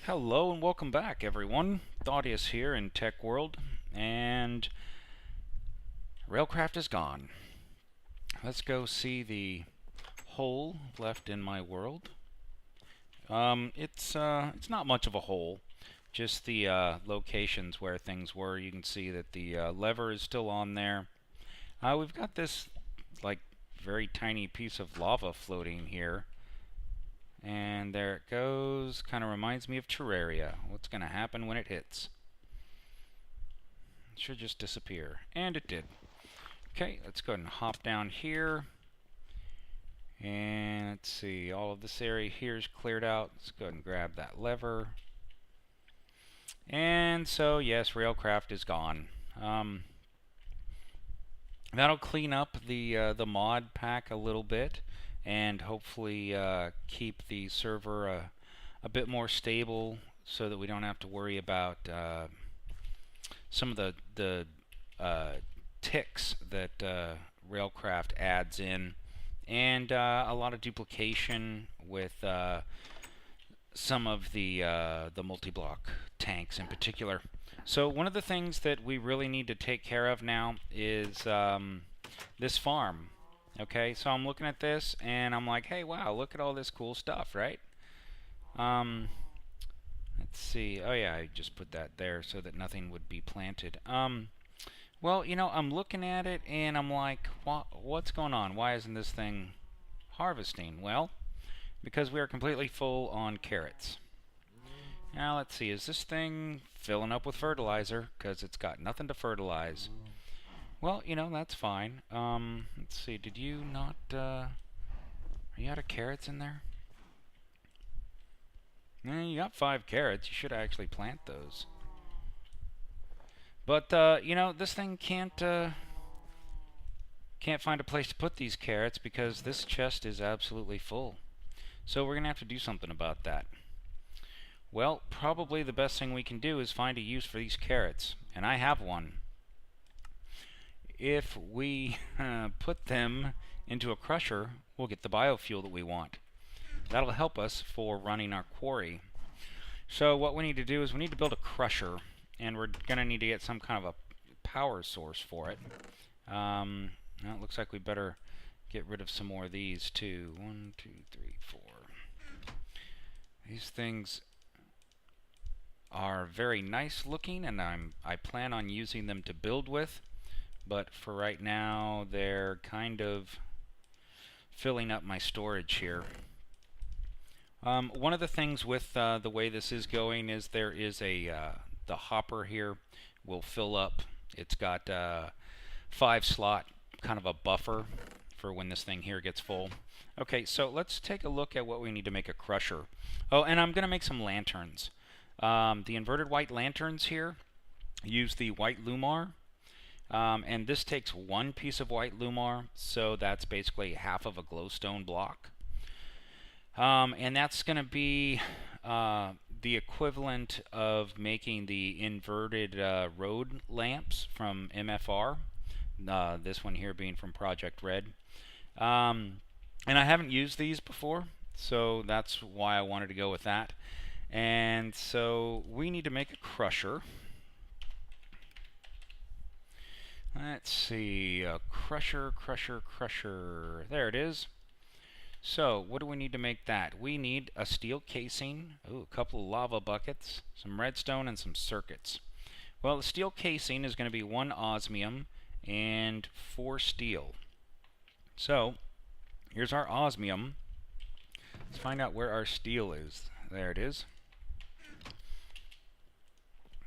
Hello and welcome back, everyone. Thaddeus here in TechWorld, and Railcraft is gone. Let's go see the hole left in my world. It's not much of a hole, just the locations where things were. You can see that the lever is still on there. We've got this like very tiny piece of lava floating here. And there it goes. Kind of reminds me of Terraria. What's going to happen when it hits? It should just disappear. And it did. Okay, let's go ahead and hop down here. And let's see, all of this area here is cleared out. Let's go ahead and grab that lever. And so, yes, Railcraft is gone. That'll clean up the mod pack a little bit, and hopefully keep the server a bit more stable, so that we don't have to worry about some of the ticks that Railcraft adds in, and a lot of duplication with some of the multi-block tanks in particular. So one of the things that we really need to take care of now is this farm. Okay, so I'm looking at this and I'm like, hey, wow, look at all this cool stuff, right? Let's see. Oh yeah, I just put that there so that nothing would be planted. Well, you know, I'm looking at it and I'm like, what's going on? Why isn't this thing harvesting? Well, because we are completely full on carrots. Now let's see, is this thing filling up with fertilizer? Because it's got nothing to fertilize. Well, you know, that's fine. Let's see, did you not, are you out of carrots in there? You got 5 carrots. You should actually plant those. But, you know, this thing can't find a place to put these carrots because this chest is absolutely full. So we're going to have to do something about that. Well, probably the best thing we can do is find a use for these carrots, and I have one. If we put them into a crusher, we'll get the biofuel that we want. That'll help us for running our quarry. So what we need to do is we need to build a crusher, and we're going to need to get some kind of a power source for it. Well, it looks like we better get rid of some more of these too. 1, 2, 3, 4. These things are very nice looking, and I plan on using them to build with, but for right now they're kind of filling up my storage here. One of the things with the way this is going is there is a the hopper here will fill up. It's got 5 slot kind of a buffer for when this thing here gets full. Okay, so let's take a look at what we need to make a crusher. Oh, and I'm going to make some lanterns. The inverted white lanterns here use the white lumar, and this takes 1 piece of white lumar, so that's basically half of a glowstone block. And that's going to be the equivalent of making the inverted road lamps from MFR. This one here being from Project Red. And I haven't used these before, so that's why I wanted to go with that. And so we need to make a crusher. Let's see, a crusher. There it is. So what do we need to make that? We need a steel casing, a couple of lava buckets, some redstone, and some circuits. Well, the steel casing is going to be 1 osmium and 4 steel. So here's our osmium. Let's find out where our steel is. There it is.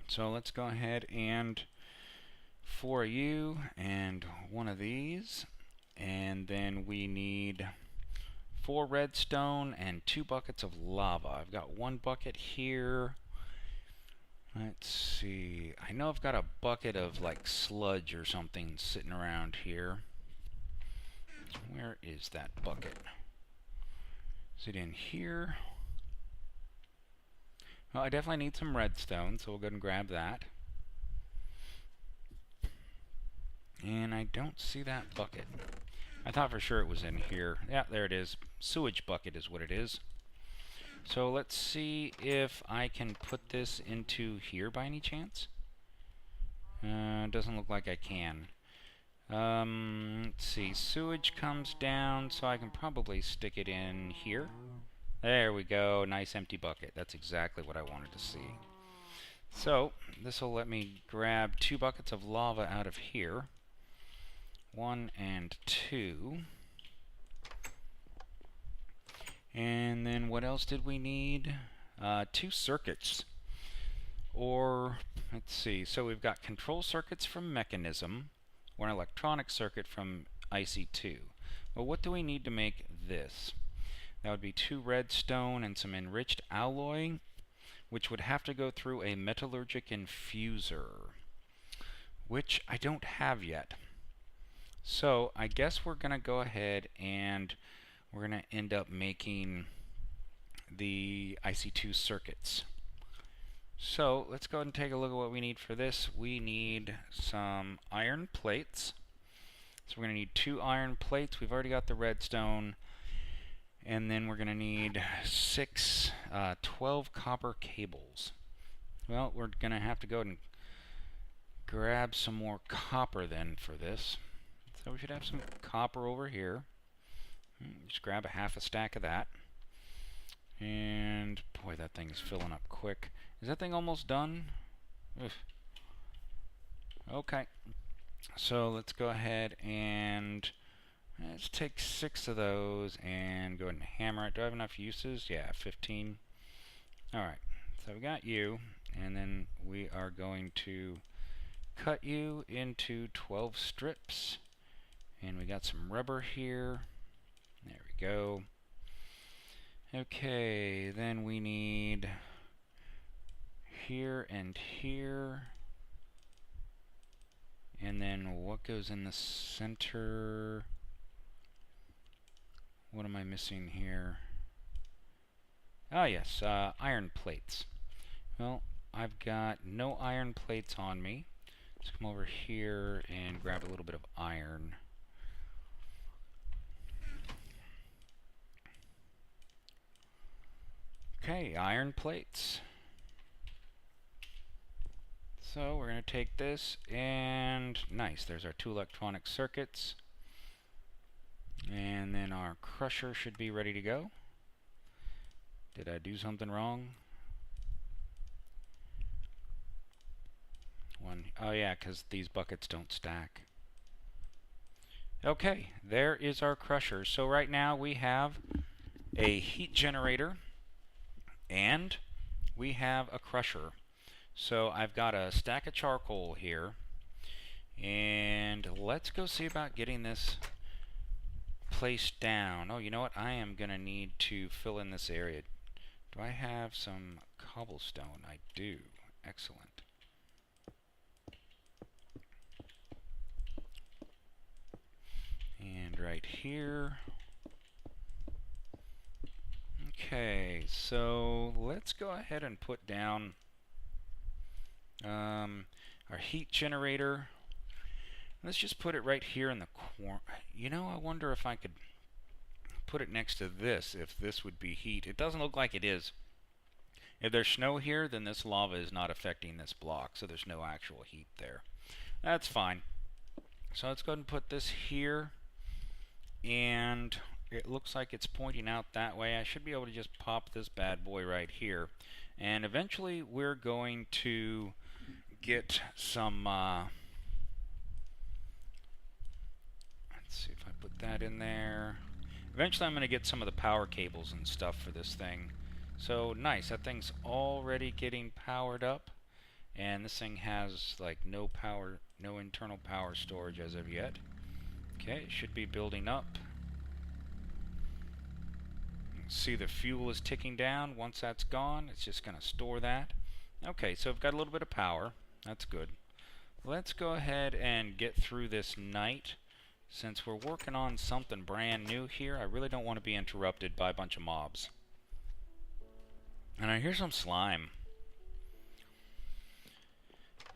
So let's go ahead and 4 of you and 1 of these, and then we need 4 redstone and 2 buckets of lava. I've got 1 bucket here. Let's see. I know I've got a bucket of like sludge or something sitting around here. Where is that bucket? Is it in here? Well, I definitely need some redstone, so we'll go ahead and grab that. And I don't see that bucket. I thought for sure it was in here. Yeah, there it is. Sewage bucket is what it is. So let's see if I can put this into here by any chance. Doesn't look like I can. Let's see. Sewage comes down, so I can probably stick it in here. There we go. Nice empty bucket. That's exactly what I wanted to see. So this will let me grab 2 buckets of lava out of here. 1 and 2. And then what else did we need? 2 circuits. Or, let's see, so we've got control circuits from mechanism, or an electronic circuit from IC2. Well, what do we need to make this? That would be 2 redstone and some enriched alloy, which would have to go through a metallurgic infuser, which I don't have yet. So I guess we're going to go ahead and we're going to end up making the IC2 circuits. So let's go ahead and take a look at what we need for this. We need some iron plates. So we're going to need 2 iron plates. We've already got the redstone. And then we're going to need 12 copper cables. Well, we're going to have to go and grab some more copper then for this. So we should have some copper over here. Just grab a half a stack of that. And boy, that thing's filling up quick. Is that thing almost done? Ugh. Okay. So let's go ahead and let's take 6 of those and go ahead and hammer it. Do I have enough uses? Yeah, 15. Alright, so we got you, and then we are going to cut you into 12 strips. And we got some rubber here. There we go. Okay, then we need here and here. And then what goes in the center? What am I missing here? Ah, yes, iron plates. Well, I've got no iron plates on me. Let's come over here and grab a little bit of iron. Okay, iron plates. So we're going to take this and nice, there's our 2 electronic circuits. And then our crusher should be ready to go. Did I do something wrong? Oh yeah, because these buckets don't stack. Okay, there is our crusher. So right now we have a heat generator and we have a crusher. So I've got a stack of charcoal here, and let's go see about getting this placed down. Oh, you know what? I am going to need to fill in this area. Do I have some cobblestone? I do. Excellent. And right here. Okay, so let's go ahead and put down our heat generator. Let's just put it right here in the corner. You know, I wonder if I could put it next to this, if this would be heat. It doesn't look like it is. If there's snow here, then this lava is not affecting this block, so there's no actual heat there. That's fine. So let's go ahead and put this here, and it looks like it's pointing out that way. I should be able to just pop this bad boy right here, and eventually we're going to get some let's see if I put that in there. Eventually I'm going to get some of the power cables and stuff for this thing. So nice, that thing's already getting powered up, and this thing has like no power, no internal power storage as of yet. Okay, it should be building up. See, the fuel is ticking down. Once that's gone, it's just going to store that. Okay, so I've got a little bit of power. That's good. Let's go ahead and get through this night. Since we're working on something brand new here, I really don't want to be interrupted by a bunch of mobs. And I hear some slime.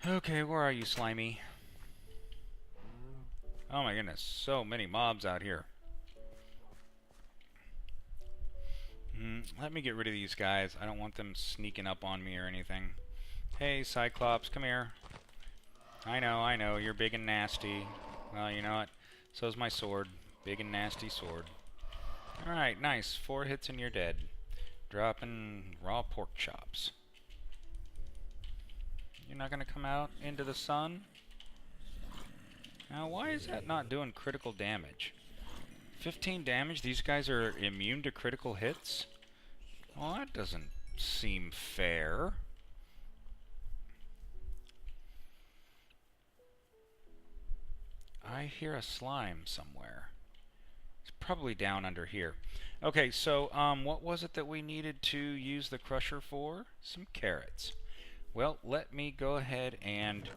Okay, where are you, Slimy? Oh my goodness, so many mobs out here. Let me get rid of these guys. I don't want them sneaking up on me or anything. Hey, Cyclops, come here. I know, you're big and nasty. Well, you know what? So's my sword. Big and nasty sword. Alright, nice. 4 hits and you're dead. Dropping raw pork chops. You're not gonna come out into the sun? Now, why is that not doing critical damage? 15 damage? These guys are immune to critical hits? Well, that doesn't seem fair. I hear a slime somewhere. It's probably down under here. Okay, so what was it that we needed to use the crusher for? Some carrots. Well, let me go ahead and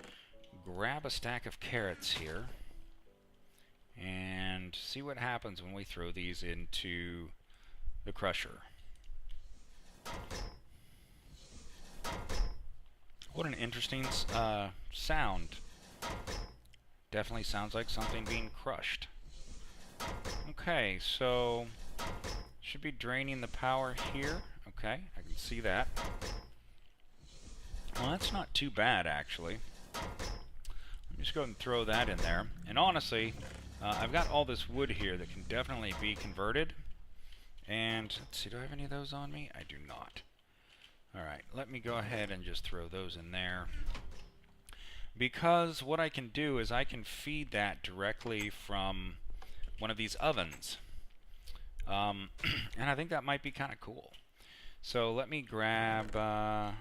grab a stack of carrots here and see what happens when we throw these into the crusher. What an interesting sound. Definitely sounds like something being crushed. Okay, so should be draining the power here. Okay, I can see that. Well, that's not too bad, actually. Let me just go ahead and throw that in there. And honestly, I've got all this wood here that can definitely be converted. And let's see, do I have any of those on me? I do not. Alright, let me go ahead and just throw those in there. Because what I can do is I can feed that directly from one of these ovens. And I think that might be kind of cool. So let me grab, 4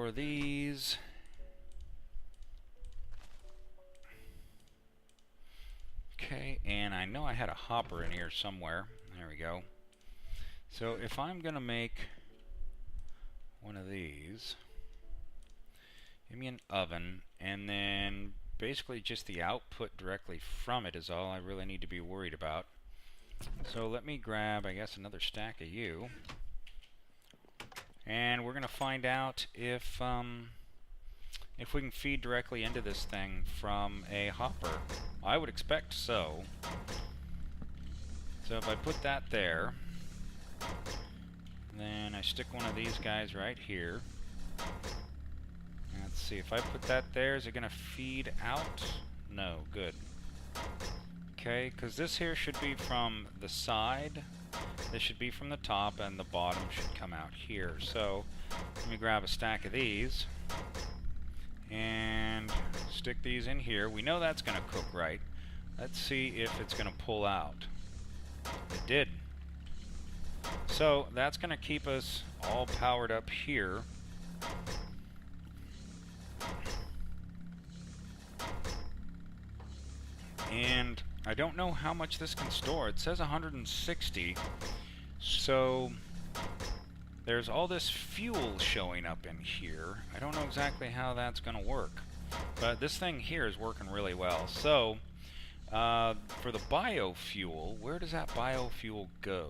of these. Okay, and I know I had a hopper in here somewhere. There we go. So if I'm going to make one of these, give me an oven, and then basically just the output directly from it is all I really need to be worried about. So let me grab, I guess, another stack of you. And we're going to find out if we can feed directly into this thing from a hopper. I would expect so. So if I put that there, then I stick one of these guys right here. Let's see, if I put that there, is it going to feed out? No, good. Okay, because this here should be from the side, this should be from the top, and the bottom should come out here. So let me grab a stack of these and stick these in here. We know that's going to cook right. Let's see if it's going to pull out. It did. So that's going to keep us all powered up here. And I don't know how much this can store. It says 160. So there's all this fuel showing up in here. I don't know exactly how that's going to work. But this thing here is working really well. So for the biofuel, where does that biofuel go?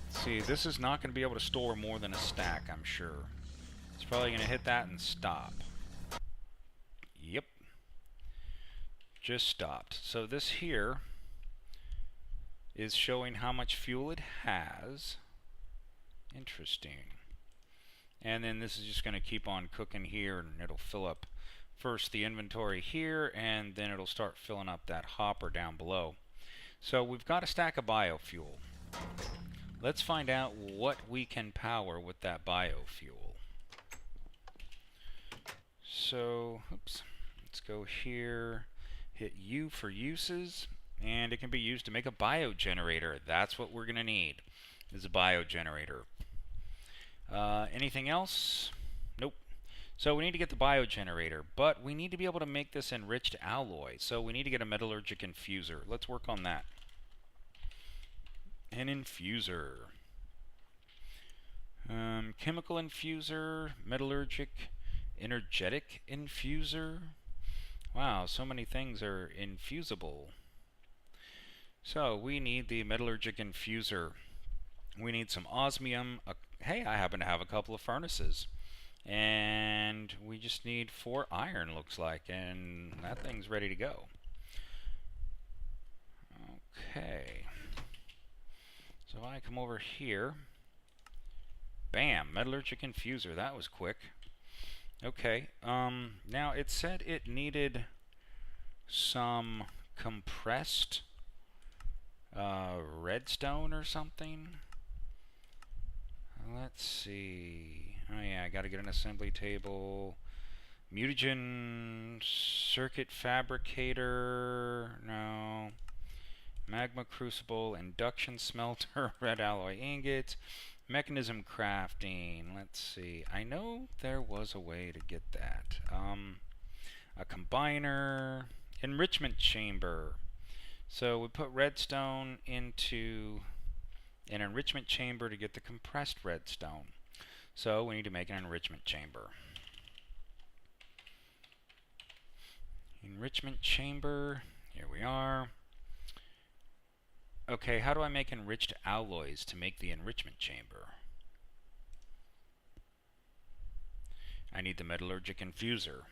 Let's see, this is not going to be able to store more than a stack, I'm sure. It's probably going to hit that and stop. Yep. Just stopped. So this here is showing how much fuel it has. Interesting. And then this is just going to keep on cooking here, and it'll fill up first the inventory here, and then it'll start filling up that hopper down below. So we've got a stack of biofuel. Let's find out what we can power with that biofuel. So, oops, let's go here, hit U for uses, and it can be used to make a biogenerator. That's what we're going to need, is a biogenerator. Anything else? Nope. So we need to get the biogenerator, but we need to be able to make this enriched alloy. So we need to get a metallurgic infuser. Let's work on that. An infuser. Chemical infuser, metallurgic, energetic infuser. Wow, so many things are infusible. So we need the metallurgic infuser. We need some osmium. Hey, I happen to have a couple of furnaces. And we just need 4 iron, looks like, and that thing's ready to go. Okay. So if I come over here, bam, metallurgic infuser. That was quick. Okay. Now it said it needed some compressed redstone or something. Let's see. Oh yeah, I gotta get an assembly table. Mutagen circuit fabricator. No. Magma crucible, induction smelter, red alloy ingots, mechanism crafting. Let's see. I know there was a way to get that. A combiner, enrichment chamber. So we put redstone into an enrichment chamber to get the compressed redstone. So we need to make an enrichment chamber. Enrichment chamber. Here we are. Okay, how do I make enriched alloys to make the enrichment chamber? I need the metallurgic infuser.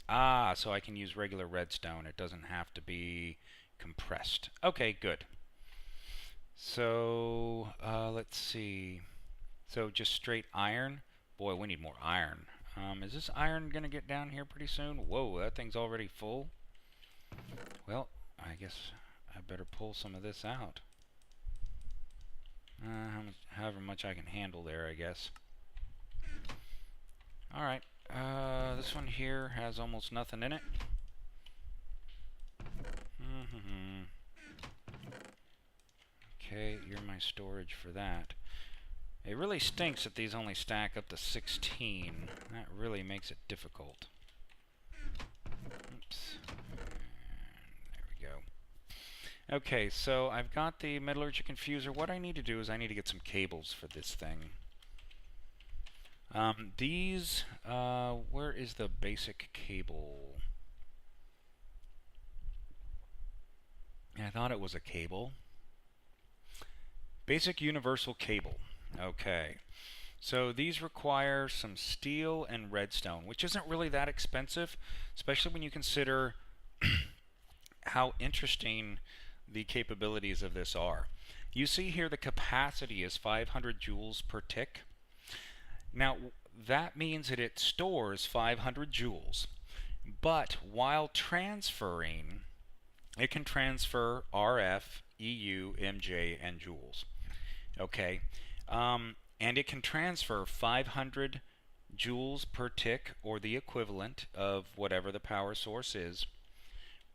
Ah, so I can use regular redstone. It doesn't have to be compressed. Okay, good. So, let's see. So just straight iron. Boy, we need more iron. Is this iron going to get down here pretty soon? Whoa, that thing's already full. Well, I guess I better pull some of this out. However much I can handle there, I guess. Alright, this one here has almost nothing in it. Okay, you're my storage for that. It really stinks that these only stack up to 16. That really makes it difficult. Oops. There we go. Okay, so I've got the metallurgic infuser. What I need to do is I need to get some cables for this thing. Where is the basic cable? I thought it was a cable. Basic universal cable. Okay. So these require some steel and redstone, which isn't really that expensive, especially when you consider how interesting the capabilities of this are. You see here the capacity is 500 joules per tick. Now that means that it stores 500 joules, but while transferring, it can transfer RF, EU, MJ, and joules. Okay, and it can transfer 500 joules per tick, or the equivalent of whatever the power source is,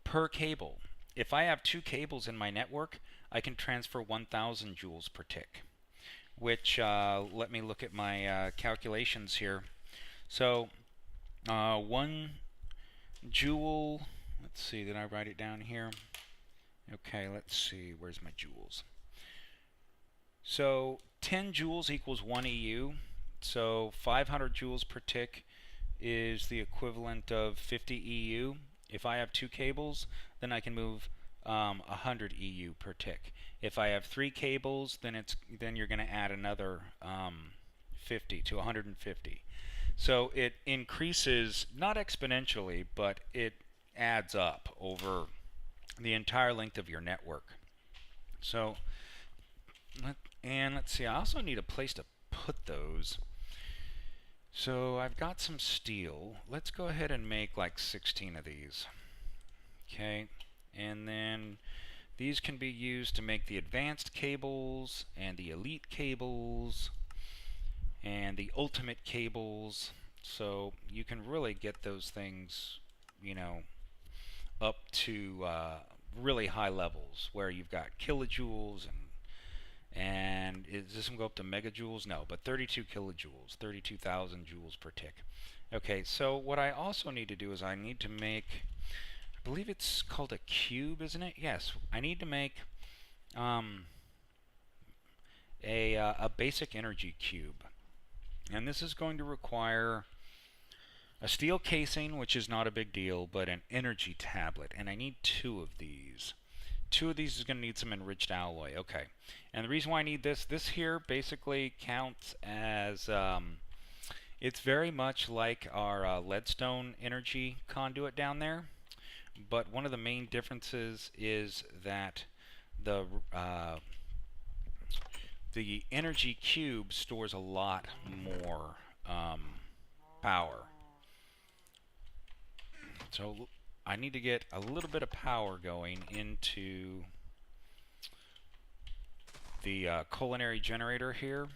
per cable. If I have 2 cables in my network, I can transfer 1,000 joules per tick, which, let me look at my calculations here. So, 1 joule, let's see, did I write it down here? Okay, let's see, where's my joules? So 10 joules equals 1 EU. So 500 joules per tick is the equivalent of 50 EU. If I have 2 cables, then I can move 100 EU per tick. If I have 3 cables, then you're going to add another 50 to 150. So it increases, not exponentially, but it adds up over the entire length of your network. So, let's see, I also need a place to put those. So I've got some steel. Let's go ahead and make like 16 of these. Okay, and then these can be used to make the advanced cables and the elite cables and the ultimate cables. So you can really get those things, you know, up to really high levels where you've got kilojoules and is this one go up to megajoules? No, but 32 kilojoules, 32,000 joules per tick. Okay, so what I also need to do is I need to make, I believe it's called a cube, isn't it? Yes, I need to make a basic energy cube, and this is going to require a steel casing, which is not a big deal, but an energy tablet, and I need 2 of these. 2 of these is going to need some enriched alloy. Okay, and the reason why I need this here basically counts as, it's very much like our leadstone energy conduit down there, but one of the main differences is that the energy cube stores a lot more power. So I need to get a little bit of power going into the culinary generator here,